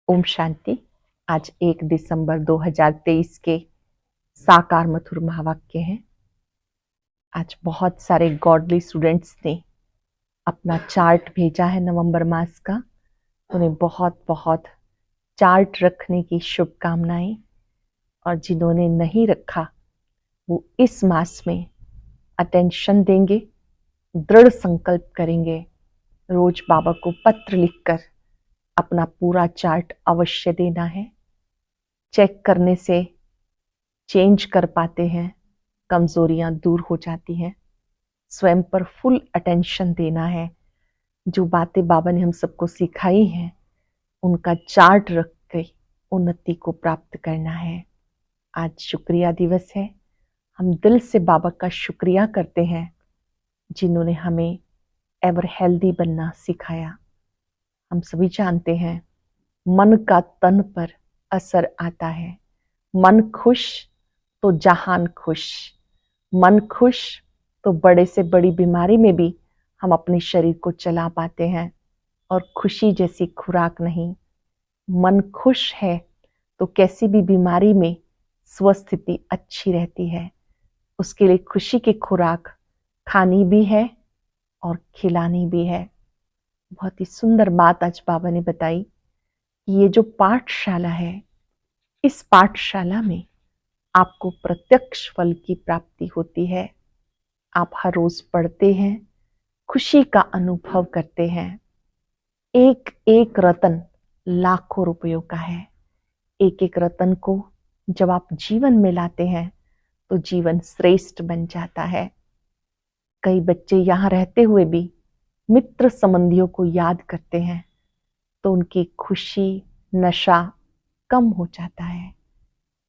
ओम शांति। आज 1 दिसंबर 2023 के साकार मधुर महावाक्य हैं। आज बहुत सारे गॉडली स्टूडेंट्स ने अपना चार्ट भेजा है नवंबर मास का। उन्हें बहुत बहुत चार्ट रखने की शुभकामनाएं, और जिन्होंने नहीं रखा वो इस मास में अटेंशन देंगे, दृढ़ संकल्प करेंगे, रोज बाबा को पत्र लिखकर अपना पूरा चार्ट अवश्य देना है। चेक करने से चेंज कर पाते हैं, कमजोरियां दूर हो जाती हैं। स्वयं पर फुल अटेंशन देना है। जो बातें बाबा ने हम सबको सिखाई हैं उनका चार्ट रख के उन्नति को प्राप्त करना है। आज शुक्रिया दिवस है। हम दिल से बाबा का शुक्रिया करते हैं जिन्होंने हमें एवर हेल्दी बनना सिखाया। हम सभी जानते हैं मन का तन पर असर आता है। मन खुश तो जहान खुश, मन खुश तो बड़े से बड़ी बीमारी में भी हम अपने शरीर को चला पाते हैं। और खुशी जैसी खुराक नहीं। मन खुश है तो कैसी भी बीमारी में स्वस्थिति अच्छी रहती है। उसके लिए खुशी की खुराक खानी भी है और खिलानी भी है। बहुत ही सुंदर बात आज बाबा ने बताई कि ये जो पाठशाला है, इस पाठशाला में आपको प्रत्यक्ष फल की प्राप्ति होती है। आप हर रोज पढ़ते हैं, खुशी का अनुभव करते हैं। एक एक रतन लाखों रुपयों का है। एक एक रतन को जब आप जीवन में लाते हैं तो जीवन श्रेष्ठ बन जाता है। कई बच्चे यहाँ रहते हुए भी मित्र संबंधियों को याद करते हैं तो उनकी खुशी, नशा कम हो जाता है।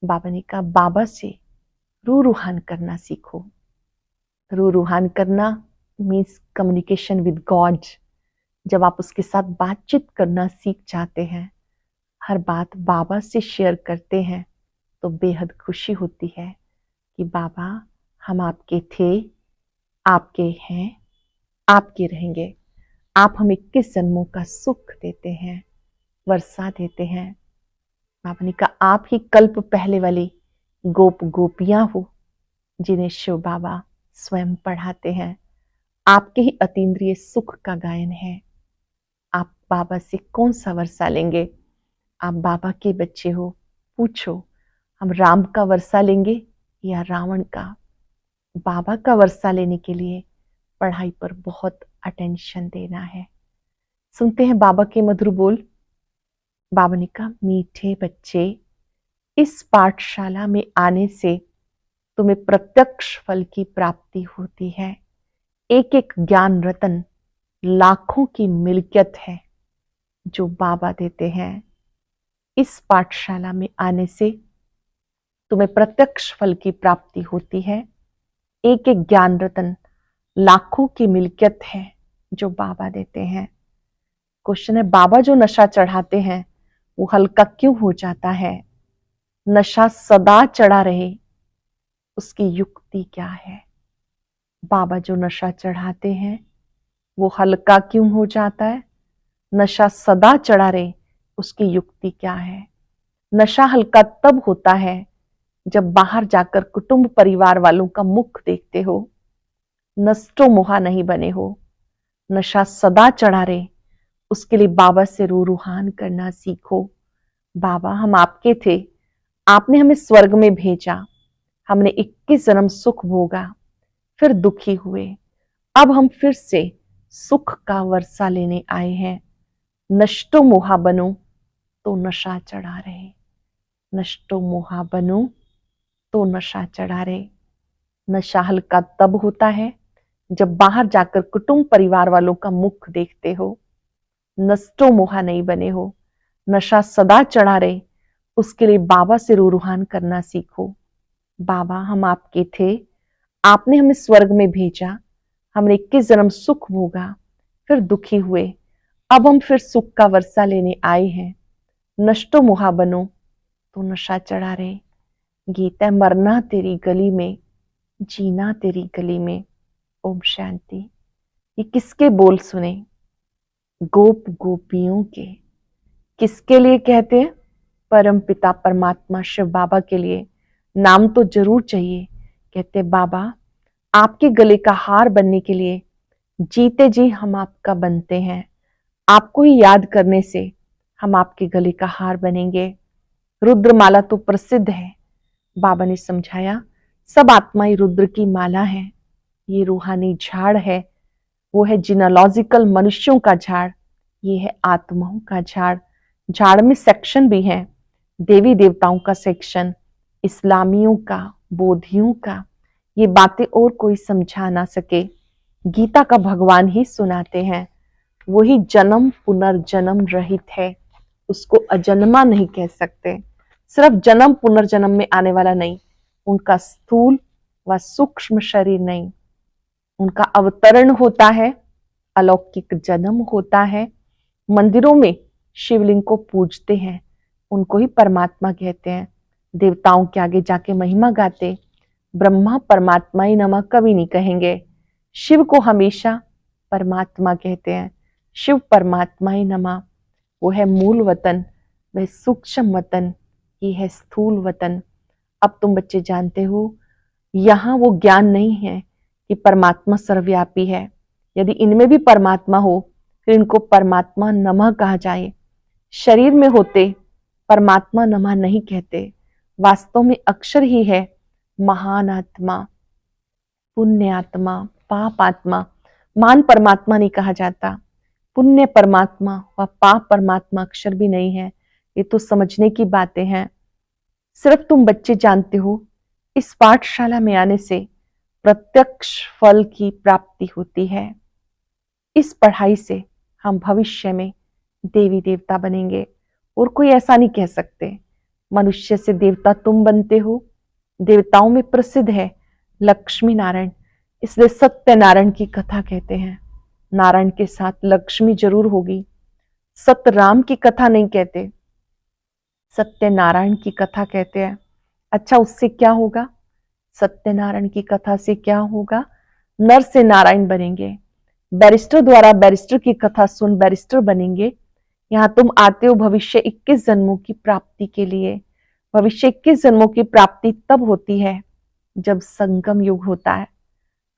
बाबा ने कहा बाबा से रूहान करना सीखो। रूहान करना मीन्स कम्युनिकेशन विद गॉड। जब आप उसके साथ बातचीत करना सीख जाते हैं, हर बात बाबा से शेयर करते हैं तो बेहद खुशी होती है कि बाबा हम आपके थे, आपके हैं, आपके रहेंगे। आप हमें 21 जन्मों का सुख देते हैं, वर्षा देते हैं। बाबा ने कहा आप ही कल्प पहले वाली गोप गोपियां हो जिन्हें शिव बाबा स्वयं पढ़ाते हैं। आपके ही अतीन्द्रिय सुख का गायन है। आप बाबा से कौन सा वर्षा लेंगे? आप बाबा के बच्चे हो, पूछो हम राम का वर्षा लेंगे या रावण का? बाबा का वर्षा लेने के लिए पढ़ाई पर बहुत अटेंशन देना है। सुनते हैं बाबा के मधुर बोल। बाबा ने कहा मीठे बच्चे, इस पाठशाला में आने से तुम्हें प्रत्यक्ष फल की प्राप्ति होती है। एक एक ज्ञान रतन लाखों की मिल्कियत है जो बाबा देते हैं। इस पाठशाला में आने से तुम्हें प्रत्यक्ष फल की प्राप्ति होती है। एक एक ज्ञान रतन लाखों की मिल्कियत है जो बाबा देते हैं। क्वेश्चन है बाबा जो नशा चढ़ाते हैं वो हल्का क्यों हो जाता है? नशा सदा चढ़ा रहे उसकी युक्ति क्या है? बाबा जो नशा चढ़ाते हैं वो हल्का क्यों हो जाता है? नशा सदा चढ़ा रहे उसकी युक्ति क्या है? नशा हल्का तब होता है जब बाहर जाकर कुटुंब परिवार वालों का मुख देखते हो, नष्टो मोहा नहीं बने हो। नशा सदा चढ़ा रहे उसके लिए बाबा से रूहान करना सीखो। बाबा हम आपके थे, आपने हमें स्वर्ग में भेजा, हमने 21 जन्म सुख भोगा, फिर दुखी हुए। अब हम फिर से सुख का वर्षा लेने आए हैं। नष्टो मोहा बनो तो नशा चढ़ा रहे, नष्टो मोहा बनो तो नशा चढ़ा रहे। नशा हल्का तब होता है जब बाहर जाकर कुटुंब परिवार वालों का मुख देखते हो, नष्टो मोहा नहीं बने हो। नशा सदा चढ़ा रहे उसके लिए बाबा से रूहान करना सीखो। बाबा हम आपके थे, आपने हमें स्वर्ग में भेजा, हमने 21 जन्म सुख भोगा, फिर दुखी हुए। अब हम फिर सुख का वर्षा लेने आए हैं। नष्टो मोहा बनो तो नशा चढ़ा रहे। गीता मरना तेरी गली में, जीना तेरी गली में। ओम शांति। ये किसके बोल सुने? गोप गोपियों के। किसके लिए कहते हैं? परम पिता परमात्मा शिव बाबा के लिए। नाम तो जरूर चाहिए। कहते बाबा आपके गले का हार बनने के लिए जीते जी हम आपका बनते हैं। आपको ही याद करने से हम आपके गले का हार बनेंगे। रुद्रमाला तो प्रसिद्ध है। बाबा ने समझाया सब आत्माएं रुद्र की माला है। ये रूहानी झाड़ है, वो है जिनोलॉजिकल मनुष्यों का झाड़, ये है आत्माओं का झाड़। झाड़ में सेक्शन भी है, देवी देवताओं का सेक्शन, इस्लामियों का, बोधियों का। ये बातें और कोई समझा ना सके, गीता का भगवान ही सुनाते हैं। वही जन्म पुनर्जन्म रहित है, उसको अजन्मा नहीं कह सकते। सिर्फ जन्म पुनर्जन्म में आने वाला नहीं, उनका स्थूल व सूक्ष्म शरीर नहीं, उनका अवतरण होता है, अलौकिक जन्म होता है। मंदिरों में शिवलिंग को पूजते हैं, उनको ही परमात्मा कहते हैं। देवताओं के आगे जाके महिमा गाते, ब्रह्मा परमात्मा ही नमः कभी नहीं कहेंगे। शिव को हमेशा परमात्मा कहते हैं, शिव परमात्मा ही नमः। वो है मूल वतन, वह सूक्ष्म वतन, ये है स्थूल वतन। अब तुम बच्चे जानते हो, यहाँ वो ज्ञान नहीं है कि परमात्मा सर्वव्यापी है। यदि इनमें भी परमात्मा हो फिर इनको परमात्मा नमः कहा जाए। शरीर में होते परमात्मा नमः नहीं कहते, वास्तव में अक्षर ही है महान आत्मा, पुण्य आत्मा, पाप आत्मा। मान परमात्मा नहीं कहा जाता, पुण्य परमात्मा व पाप परमात्मा अक्षर भी नहीं है। ये तो समझने की बातें हैं। सिर्फ तुम बच्चे जानते हो, इस पाठशाला में आने से प्रत्यक्ष फल की प्राप्ति होती है। इस पढ़ाई से हम भविष्य में देवी देवता बनेंगे और कोई ऐसा नहीं कह सकते। मनुष्य से देवता तुम बनते हो। देवताओं में प्रसिद्ध है लक्ष्मी नारायण, इसलिए सत्यनारायण की कथा कहते हैं। नारायण के साथ लक्ष्मी जरूर होगी। सतराम की कथा नहीं कहते, सत्यनारायण की कथा कहते हैं। अच्छा, उससे क्या होगा? सत्यनारायण की कथा से क्या होगा? नर से नारायण बनेंगे। बैरिस्टर द्वारा बैरिस्टर की कथा सुन बैरिस्टर बनेंगे। यहाँ तुम आते हो भविष्य 21 जन्मों की प्राप्ति के लिए। भविष्य 21 जन्मों की प्राप्ति तब होती है जब संगम युग होता है।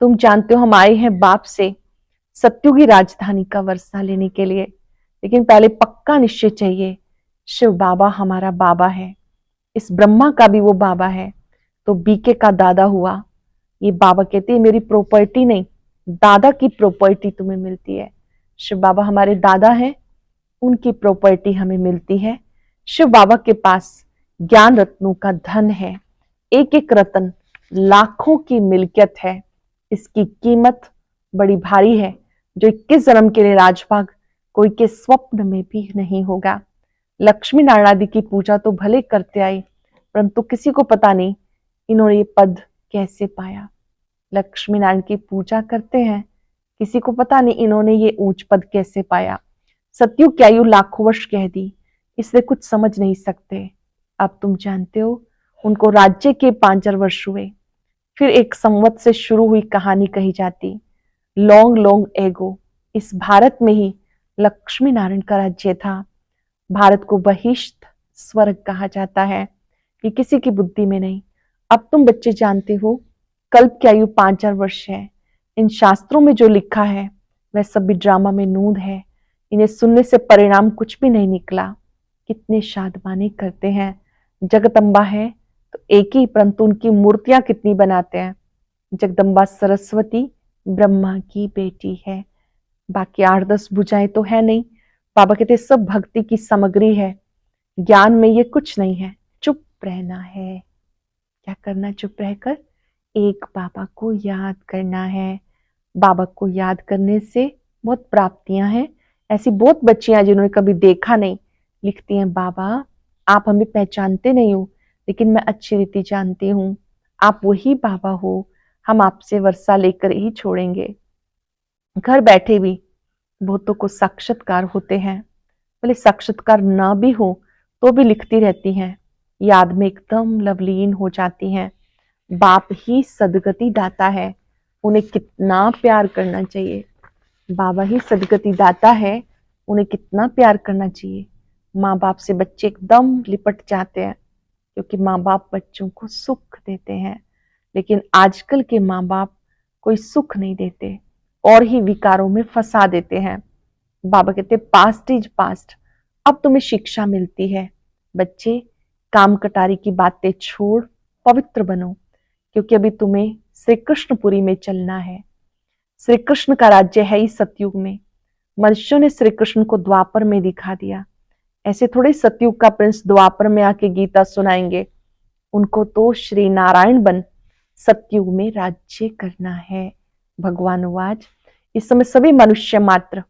तुम जानते हो हम आए हैं बाप से सत्युग की राजधानी का वर्षा लेने के लिए, लेकिन पहले पक्का निश्चय चाहिए शिव बाबा हमारा बाबा है, इस ब्रह्मा का भी वो बाबा है, तो बीके का दादा हुआ। ये बाबा कहते हैं मेरी प्रॉपर्टी नहीं, दादा की प्रॉपर्टी तुम्हें मिलती है। शिव बाबा हमारे दादा हैं, उनकी प्रॉपर्टी हमें मिलती है। शिव बाबा के पास ज्ञान रत्नों का धन है, एक एक रत्न लाखों की मिल्कियत है। इसकी कीमत बड़ी भारी है, जो 21 जन्म के लिए राजभाग कोई के स्वप्न में भी नहीं होगा। लक्ष्मी नारायण आदि की पूजा तो भले करते आए, परंतु किसी को पता नहीं इन्होंने ये पद कैसे पाया। लक्ष्मी नारायण की पूजा करते हैं, किसी को पता नहीं इन्होंने ये ऊंच पद कैसे पाया। सतयुग की आयु लाखों वर्ष कह दी, इसलिए कुछ समझ नहीं सकते। अब तुम जानते हो उनको राज्य के 5 वर्ष हुए, फिर एक संवत से शुरू हुई कहानी कही जाती। लॉन्ग लॉन्ग एगो इस भारत में ही लक्ष्मी नारायण का राज्य था। भारत को बहिष्ठ स्वर्ग कहा जाता है, ये किसी की बुद्धि में नहीं। अब तुम बच्चे जानते हो कल्प की आयु 5,000 वर्ष है। इन शास्त्रों में जो लिखा है वह सब भी ड्रामा में नूंद है। इन्हें सुनने से परिणाम कुछ भी नहीं निकला। कितने शादमानी करते हैं। जगदम्बा है तो एक ही, परंतु उनकी मूर्तियां कितनी बनाते हैं। जगदम्बा सरस्वती ब्रह्मा की बेटी है, बाकी 8-10 भुजाएं तो है नहीं। बाबा कहते सब भक्ति की सामग्री है, ज्ञान में ये कुछ नहीं है। चुप रहना है। क्या करना? चुप रहकर एक बाबा को याद करना है। बाबा को याद करने से बहुत प्राप्तियां हैं। ऐसी बहुत बच्चियां जिन्होंने कभी देखा नहीं लिखती हैं, बाबा आप हमें पहचानते नहीं हो, लेकिन मैं अच्छी रीति जानती हूँ, आप वही बाबा हो, हम आपसे वर्षा लेकर ही छोड़ेंगे। घर बैठे भी बहुतों को साक्षात्कार होते हैं, भले साक्षात्कार ना भी हो तो भी लिखती रहती हैं, याद में एकदम लवलीन हो जाती हैं। बाप ही सदगति दाता है, उन्हें कितना प्यार करना चाहिए। बाबा ही सदगति दाता है, उन्हें कितना प्यार करना चाहिए। माँ बाप से बच्चे एकदम लिपट जाते हैं क्योंकि माँ बाप बच्चों को सुख देते हैं। लेकिन आजकल के माँ बाप कोई सुख नहीं देते और ही विकारों में फंसा देते हैं। बाबा कहते पास्ट इज पास्ट, अब तुम्हें शिक्षा मिलती है। बच्चे, काम कटारी की बातें छोड़ पवित्र बनो, क्योंकि अभी तुम्हें श्री कृष्णपुरी में चलना है। श्री कृष्ण का राज्य है इस सतयुग में। मनुष्यों ने श्री कृष्ण को द्वापर में दिखा दिया। ऐसे थोड़े सतयुग का प्रिंस द्वापर में आके गीता सुनाएंगे। उनको तो श्री नारायण बन सतयुग में राज्य करना है। भगवान वाच, इस समय सभी मनुष्य मात्र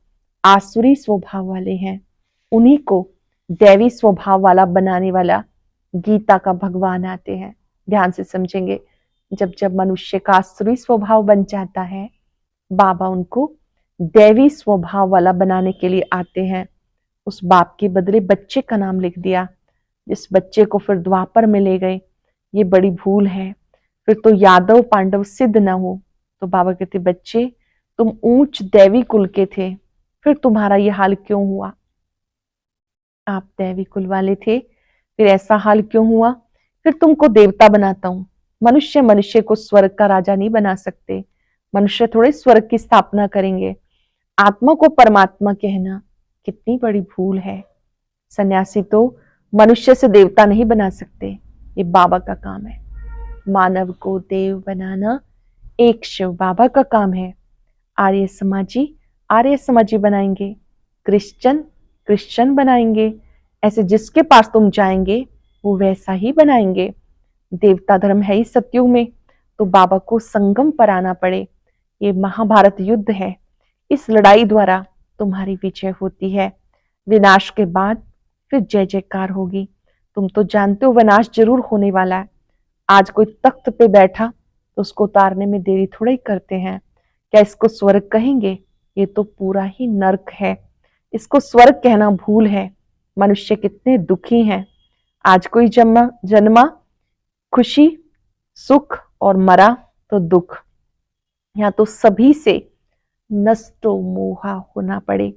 आसुरी स्वभाव वाले हैं, उन्हीं को दैवी स्वभाव वाला बनाने वाला गीता का भगवान आते हैं। ध्यान से समझेंगे, जब जब मनुष्य का आसुरी स्वभाव बन जाता है, बाबा उनको दैवी स्वभाव वाला बनाने के लिए आते हैं। उस बाप के बदले बच्चे का नाम लिख दिया, जिस बच्चे को फिर द्वापर में ले गए, ये बड़ी भूल है। फिर तो यादव पांडव सिद्ध न हो। तो बाबा कहते बच्चे, तुम ऊंच दैवी कुल के थे, फिर तुम्हारा ये हाल क्यों हुआ? आप दैवी कुल वाले थे, फिर ऐसा हाल क्यों हुआ? फिर तुमको देवता बनाता हूं। मनुष्य मनुष्य को स्वर्ग का राजा नहीं बना सकते। मनुष्य थोड़े स्वर्ग की स्थापना करेंगे। आत्मा को परमात्मा कहना कितनी बड़ी भूल है। सन्यासी तो मनुष्य से देवता नहीं बना सकते, ये बाबा का काम है। मानव को देव बनाना एक शिव बाबा का काम है। आर्य समाजी बनाएंगे, क्रिश्चियन बनाएंगे। ऐसे जिसके पास तुम जाएंगे वो वैसा ही बनाएंगे। देवता धर्म है ही सतयुग में, तो बाबा को संगम पर आना पड़े। ये महाभारत युद्ध है, इस लड़ाई द्वारा तुम्हारी विजय होती है। विनाश के बाद फिर जय जयकार होगी। तुम तो जानते हो विनाश जरूर होने वाला है। आज कोई तख्त पे बैठा तो उसको उतारने में देरी थोड़ा ही करते हैं। क्या इसको स्वर्ग कहेंगे? ये तो पूरा ही नर्क है। इसको स्वर्ग कहना भूल है। मनुष्य कितने दुखी हैं। आज कोई जन्मा खुशी सुख और मरा तो दुख। यहाँ तो सभी से नष्टो मोहा होना पड़े,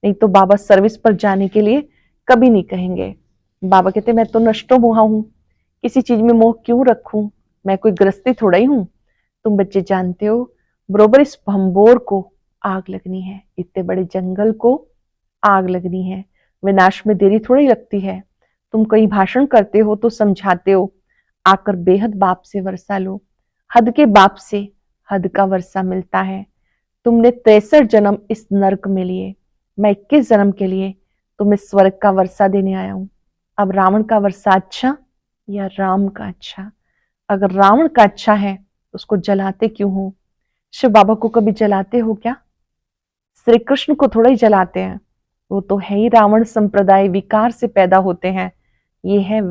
नहीं तो बाबा सर्विस पर जाने के लिए कभी नहीं कहेंगे। बाबा कहते मैं तो नष्टो मोहा हूं, किसी चीज में मोह क्यों रखूं? मैं कोई गृहस्थी थोड़ा ही हूं। तुम बच्चे जानते हो, बरोबर इस भंबोर को आग लगनी है, इतने बड़े जंगल को आग लगनी है। विनाश में देरी थोड़ी लगती है। तुम कहीं भाषण करते हो तो समझाते हो, आकर बेहद बाप से वर्षा लो। हद के बाप से हद का वर्षा मिलता है। तुमने 63 जन्म इस नर्क में लिए, मैं 21 जन्म के लिए तुम्हें स्वर्ग का वर्षा देने आया हूं। अब रावण का वर्षा अच्छा या राम का अच्छा? अगर रावण का अच्छा है तो उसको जलाते क्यों हो? शिव बाबा को कभी जलाते हो क्या? श्री कृष्ण को थोड़ा ही जलाते हैं, वो तो है ही रावण संप्रदाय, विकार से पैदा होते हैं। ये है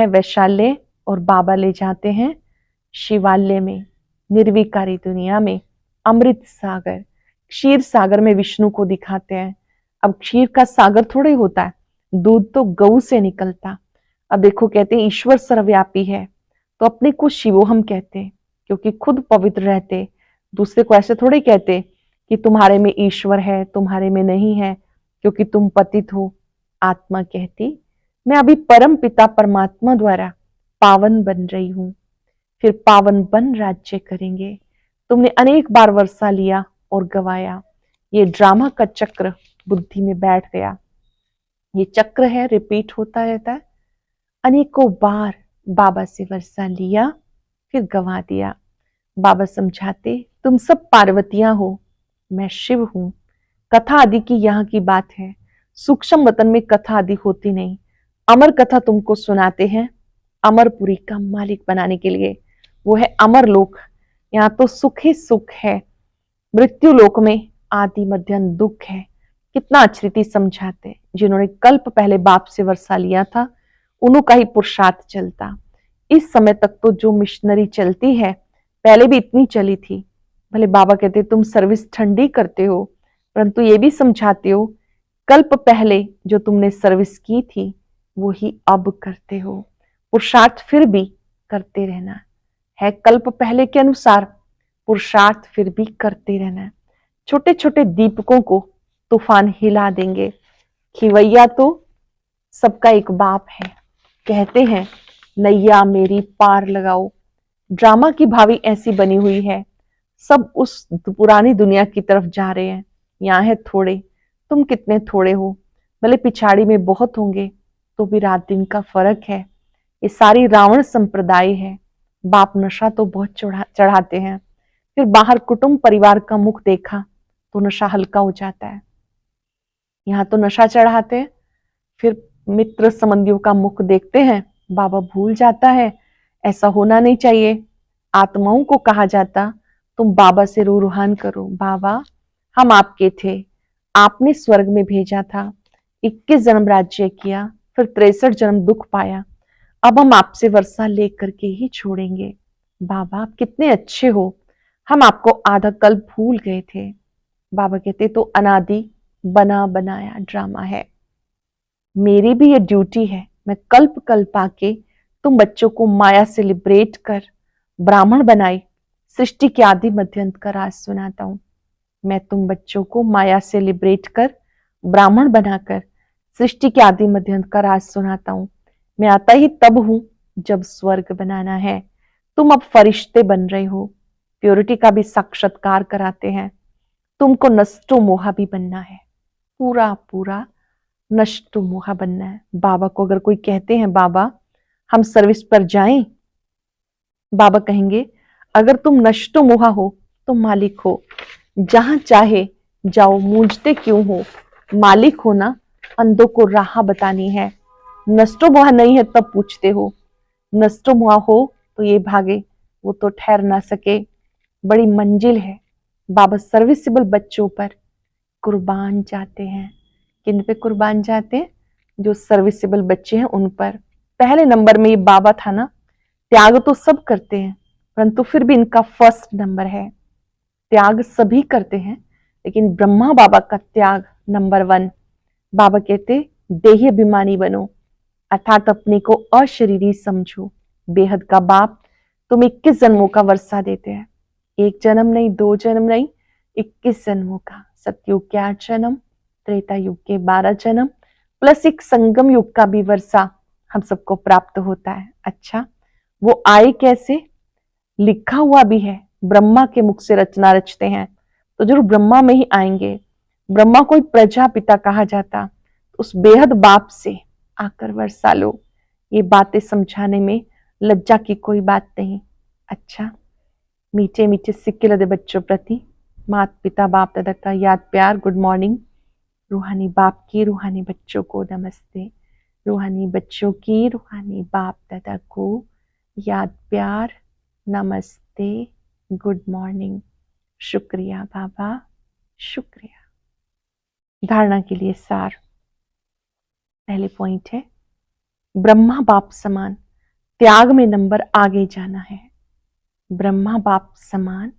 वैशाल्य, और बाबा ले जाते हैं शिवालय में, निर्विकारी दुनिया में, अमृत सागर, क्षीर सागर में विष्णु को दिखाते हैं। अब क्षीर का सागर थोड़ा ही होता है, दूध तो गऊ से निकलता। अब देखो, कहते हैं ईश्वर सर्वव्यापी है, तो अपने को शिवोहम कहते, क्योंकि खुद पवित्र रहते। दूसरे को ऐसे थोड़े कहते कि तुम्हारे में ईश्वर है, तुम्हारे में नहीं है, क्योंकि तुम पतित हो। आत्मा कहती मैं अभी परम पिता परमात्मा द्वारा पावन बन रही हूं, फिर पावन बन राज्य करेंगे। तुमने अनेक बार वर्षा लिया और गवाया। ये ड्रामा का चक्र बुद्धि में बैठ गया। ये चक्र है, रिपीट होता रहता है। अनेकों बार बाबा से वर्षा लिया फिर गवा दिया। बाबा समझाते तुम सब पार्वतियां हो, मैं शिव हूं। कथा आदि की यहाँ की बात है। सूक्ष्म वतन में कथा आदि होती नहीं। अमर कथा तुमको सुनाते हैं अमरपुरी का मालिक बनाने के लिए। वो है अमर लोक, यहाँ तो सुख ही सुख है। मृत्यु लोक में आदि मध्यम दुख है। कितना अच्छी रीति समझाते। जिन्होंने कल्प पहले बाप से वर्षा लिया था, उन्हों का ही पुरुषार्थ चलता। इस समय तक तो जो मिशनरी चलती है, पहले भी इतनी चली थी। भले बाबा कहते तुम सर्विस ठंडी करते हो, परंतु ये भी समझाते हो कल्प पहले जो तुमने सर्विस की थी वो ही अब करते हो। पुरुषार्थ फिर भी करते रहना है। कल्प पहले के अनुसार पुरुषार्थ फिर भी करते रहना है। छोटे छोटे दीपकों को तूफान हिला देंगे। खिवैया तो सबका एक बाप है, कहते हैं नैया मेरी पार लगाओ। ड्रामा की भावी ऐसी बनी हुई है, सब उस पुरानी दुनिया की तरफ जा रहे हैं। यहाँ है थोड़े, तुम कितने थोड़े हो, भले पिछाड़ी में बहुत होंगे तो भी रात दिन का फर्क है। ये सारी रावण संप्रदाय है। बाप नशा तो बहुत चढ़ाते हैं, फिर बाहर कुटुंब परिवार का मुख देखा तो नशा हल्का हो जाता है। यहाँ तो नशा चढ़ाते हैं, फिर मित्र संबंधियों का मुख देखते हैं, बाबा भूल जाता है। ऐसा होना नहीं चाहिए। आत्माओं को कहा जाता तुम बाबा से रूहान करो, बाबा हम आपके थे, आपने स्वर्ग में भेजा था, 21 जन्म राज्य किया, फिर 63 जन्म दुख पाया, अब हम आपसे वर्षा लेकर के ही छोड़ेंगे। बाबा आप कितने अच्छे हो, हम आपको आधा कल भूल गए थे। बाबा कहते तो अनादि बना बनाया ड्रामा है, मेरी भी ये ड्यूटी है। मैं कल्प कल्प आके तुम बच्चों को माया से लिबरेट कर ब्राह्मण बनाई सृष्टि के आदि मध्यंत का राज सुनाता हूं। मैं तुम बच्चों को माया से लिबरेट कर ब्राह्मण बनाकर सृष्टि के आदि मध्यंत का राज सुनाता हूं। मैं आता ही तब हूं जब स्वर्ग बनाना है। तुम अब फरिश्ते बन रहे हो, प्योरिटी का भी साक्षात्कार कराते हैं। तुमको नष्टो मोहा भी बनना है, पूरा पूरा नष्टो मोहा बनना है। बाबा को अगर कोई कहते हैं बाबा हम सर्विस पर जाएं, बाबा कहेंगे अगर तुम नष्टो मोहा हो तो मालिक हो, जहां चाहे जाओ, मूंझते क्यों हो। मालिक होना अंधों को राह बतानी है। नष्टो मोहा नहीं है तब पूछते हो, नष्टो मोहा हो तो ये भागे, वो तो ठहर ना सके। बड़ी मंजिल है। बाबा सर्विसेबल बच्चों पर कुर्बान जाते हैं। किन पे कुर्बान जाते हैं? जो सर्विसेबल बच्चे हैं उन पर। पहले नंबर में ये बाबा था ना। त्याग तो सब करते हैं, परंतु फिर भी इनका फर्स्ट नंबर है। त्याग सभी करते हैं, लेकिन ब्रह्मा बाबा का त्याग नंबर 1। बाबा कहते देही अभिमानी बनो, अर्थात अपने को अशरीरी समझो। बेहद का बाप तुम 21 जन्मों का वर्षा देते हैं। 1 जन्म नहीं, 2 जन्म नहीं, 21 जन्मों का। सतयुग के 8 जन्म, त्रेता युग के 12 जन्म, प्लस एक संगम युग का भी वर्षा हम सबको प्राप्त होता है। अच्छा, वो आए कैसे? लिखा हुआ भी है, ब्रह्मा के मुख से रचना रचते हैं तो जरूर ब्रह्मा में ही आएंगे। ब्रह्मा कोई प्रजापिता कहा जाता, उस बेहद बाप से आकर वर्षा लो। ये बातें समझाने में लज्जा की कोई बात नहीं। अच्छा, मीठे मीठे सिक्के लदे बच्चों प्रति माता पिता बाप दादा का याद प्यार, गुड मॉर्निंग। रूहानी बाप की रूहानी बच्चों को नमस्ते। रूहानी बच्चों की रूहानी बाप दादा को याद प्यार, नमस्ते, गुड मॉर्निंग। शुक्रिया बाबा, शुक्रिया। धारणा के लिए सार। पहले पॉइंट है ब्रह्मा बाप समान त्याग में नंबर आगे जाना है। ब्रह्मा बाप समान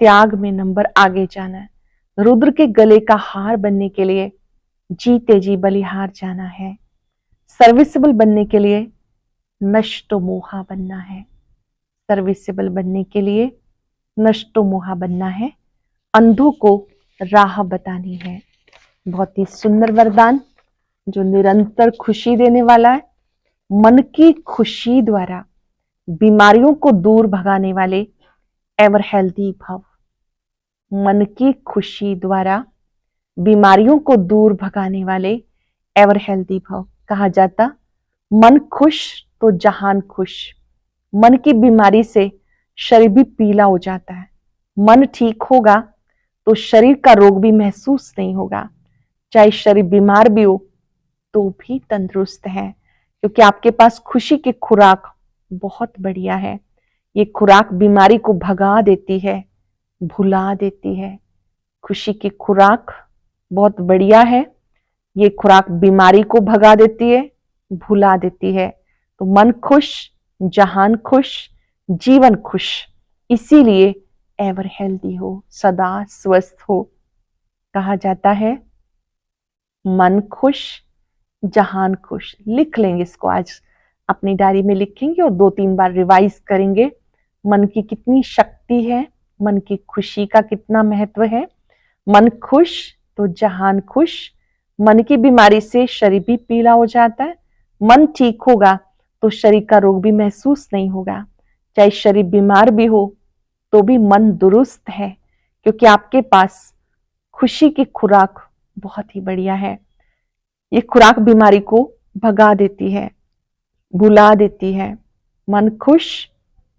त्याग में नंबर आगे जाना है। रुद्र के गले का हार बनने के लिए जीते जी बलिहार जाना है। सर्विसेबल बनने के लिए नष्टो मोहा बनना है। सर्विसेबल बनने के लिए नष्टो मोहा बनना है। अंधों को राह बतानी है। बहुत ही सुंदर वरदान जो निरंतर खुशी देने वाला है। मन की खुशी द्वारा बीमारियों को दूर भगाने वाले एवर हेल्दी भव। मन की खुशी द्वारा बीमारियों को दूर भगाने वाले एवर हेल्दी भव। कहा जाता मन खुश तो जहान खुश। मन की बीमारी से शरीर भी पीला हो जाता है। मन ठीक होगा तो शरीर का रोग भी महसूस नहीं होगा। चाहे शरीर बीमार भी हो तो भी तंदुरुस्त है, क्योंकि आपके पास खुशी की खुराक बहुत बढ़िया है। ये खुराक बीमारी को भगा देती है, भुला देती है। खुशी की खुराक बहुत बढ़िया है। ये खुराक बीमारी को भगा देती है, भुला देती है। तो मन खुश, जहान खुश, जीवन खुश। इसीलिए एवर हेल्दी हो, सदा स्वस्थ हो। कहा जाता है मन खुश, जहान खुश। लिख लेंगे इसको, आज अपनी डायरी में लिखेंगे और 2-3 बार रिवाइज करेंगे। मन की कितनी शक्ति है, मन की खुशी का कितना महत्व है। मन खुश तो जहान खुश, मन की बीमारी से शरीर भी पीला हो जाता है। मन ठीक होगा तो शरीर का रोग भी महसूस नहीं होगा। चाहे शरीर बीमार भी हो तो भी मन दुरुस्त है, क्योंकि आपके पास खुशी की खुराक बहुत ही बढ़िया है। ये खुराक बीमारी को भगा देती है, भुला देती है। मन खुश,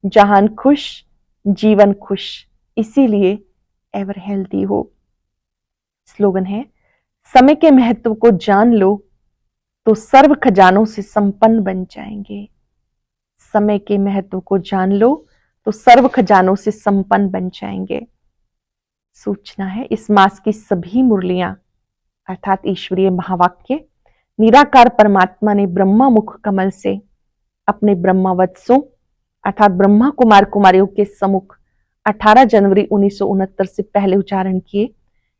जहान खुश, जीवन खुश, इसीलिए एवर हेल्दी हो। स्लोगन है, समय के महत्व को जान लो तो सर्व खजानों से संपन्न बन जाएंगे। समय के महत्व को जान लो तो सर्व खजानों से संपन्न बन जाएंगे। सूचना है, इस मास की सभी मुरलियां अर्थात ईश्वरीय महावाक्य निराकार परमात्मा ने ब्रह्मा मुख कमल से अपने ब्रह्मवत्सों अर्थात ब्रह्मा कुमार कुमारियों के सम्मुख 18 जनवरी 1969 से पहले उच्चारण किए।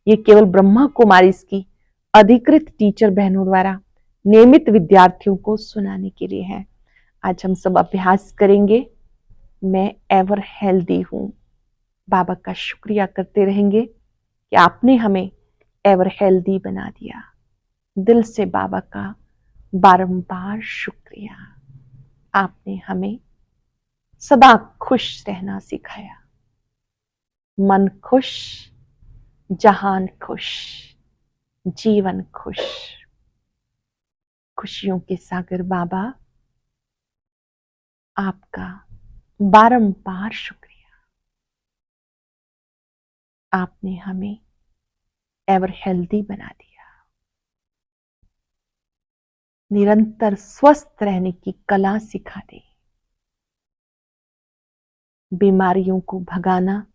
ये केवल ब्रह्मा कुमारी की अधिकृत टीचर बहनों द्वारा नियमित विद्यार्थियों को सुनाने के लिए है। आज हम सब अभ्यास करेंगे, मैं एवर हेल्दी हूं। बाबा का शुक्रिया करते रहेंगे कि आपने हमें एवर हेल्दी बना दिया। दिल से बाबा का बारंबार शुक्रिया। आपने हमें सदा खुश रहना सिखाया। मन खुश, जहान खुश, जीवन खुश। खुशियों के सागर बाबा, आपका बारंबार शुक्रिया। आपने हमें एवर हेल्दी बना दिया। निरंतर स्वस्थ रहने की कला सिखा दी। बीमारियों को भगाना,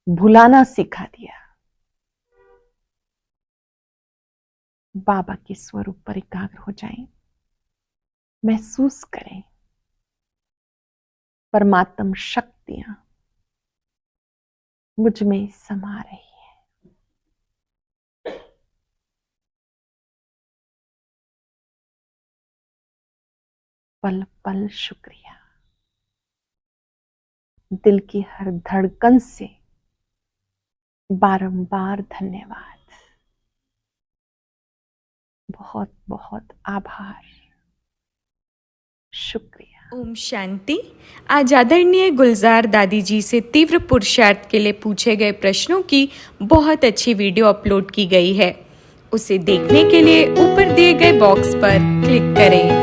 भुलाना सिखा दिया। बाबा के स्वरूप पर एकाग्र हो जाएं, महसूस करें परमात्म शक्तियां मुझ में समा रही है। पल पल शुक्रिया। दिल की हर धड़कन से बारंबार धन्यवाद। बहुत बहुत आभार, शुक्रिया। ओम शांति। आज आदरणीय गुलजार दादी जी से तीव्र पुरुषार्थ के लिए पूछे गए प्रश्नों की बहुत अच्छी वीडियो अपलोड की गई है। उसे देखने के लिए ऊपर दिए गए बॉक्स पर क्लिक करें।